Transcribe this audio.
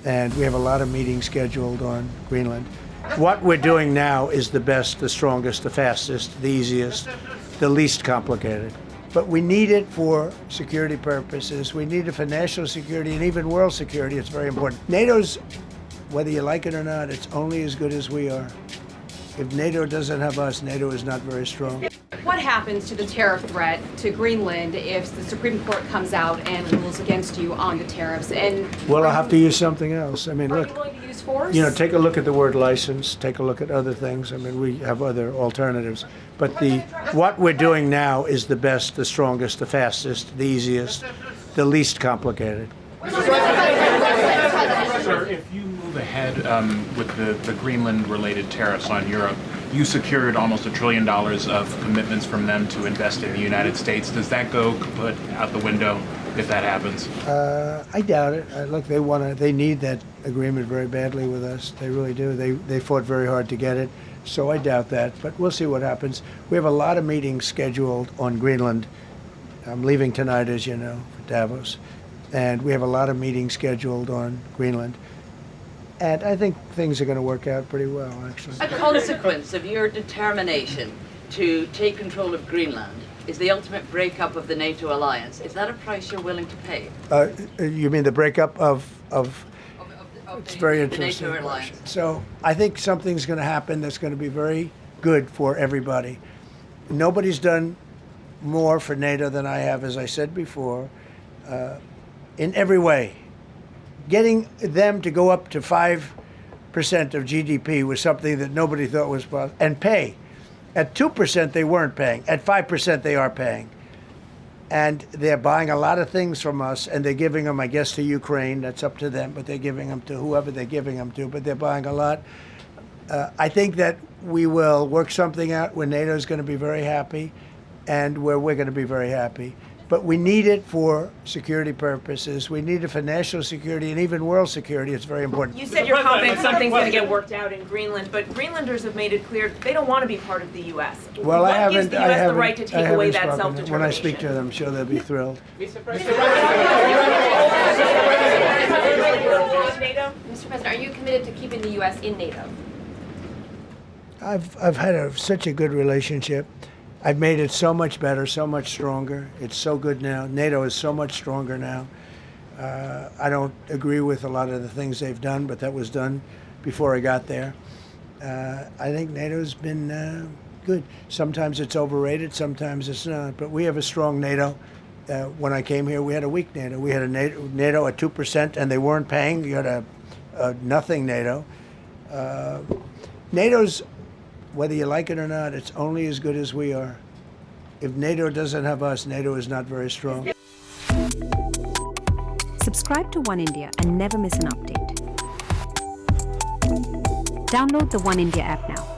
and we have a lot of meetings scheduled on Greenland. What we're doing now is the best, the strongest, the fastest, the easiest, the least complicated. But we need it for security purposes. We need it for national security and even world security. It's very important. NATO's, whether you like it or not, it's only as good as we are. If NATO doesn't have us, NATO is not very strong. What happens to the tariff threat to Greenland if the Supreme Court comes out and rules against you on the tariffs? And well, I'll have to use something else. I mean, are look, you willing to use force? you know, take a look at the word license, take a look at other things. I mean, we have other alternatives. But what we're doing now is the best, the strongest, the fastest, the easiest, the least complicated. Sir, if you move ahead with the Greenland-related tariffs on Europe, you secured almost $1 trillion of commitments from them to invest in the United States. Does that go kaput out the window if that happens? I doubt it. Look, they need that agreement very badly with us. They really do. They fought very hard to get it. So I doubt that, but we'll see what happens. We have a lot of meetings scheduled on Greenland. I'm leaving tonight, as you know, for Davos. And we have a lot of meetings scheduled on Greenland. And I think things are going to work out pretty well, actually. A consequence of your determination to take control of Greenland is the ultimate breakup of the NATO alliance. Is that a price you're willing to pay? You mean the breakup of it's very interesting. The NATO alliance. So I think something's going to happen that's going to be very good for everybody. Nobody's done more for NATO than I have, as I said before, in every way. Getting them to go up to 5% of GDP was something that nobody thought was possible, and pay. At 2% they weren't paying. At 5% they are paying. And they're buying a lot of things from us, and they're giving them, I guess, to Ukraine. That's up to them, but they're giving them to whoever they're giving them to, but they're buying a lot. I think that we will work something out where NATO is going to be very happy and where we're going to be very happy. But we need it for security purposes. We need it for national security and even world security. It's very important. You said you're confident something's going to get worked out in Greenland, but Greenlanders have made it clear they don't want to be part of the U.S. Well, what gives the U.S. the right to take away that self-determination? When I speak to them, I'm sure they'll be thrilled. Mr. President, are you committed to keeping the U.S. in NATO? I've had such a good relationship. I've made it so much better, so much stronger. It's so good now. NATO is so much stronger now. I don't agree with a lot of the things they've done, but that was done before I got there. I think NATO's been good. Sometimes it's overrated, sometimes it's not. But we have a strong NATO. When I came here, we had a weak NATO. We had a NATO at 2%, and they weren't paying. You had a nothing NATO. NATO's, whether you like it or not, it's only as good as we are. If NATO doesn't have us, NATO is not very strong. Subscribe to One India and never miss an update. Download the One India app now.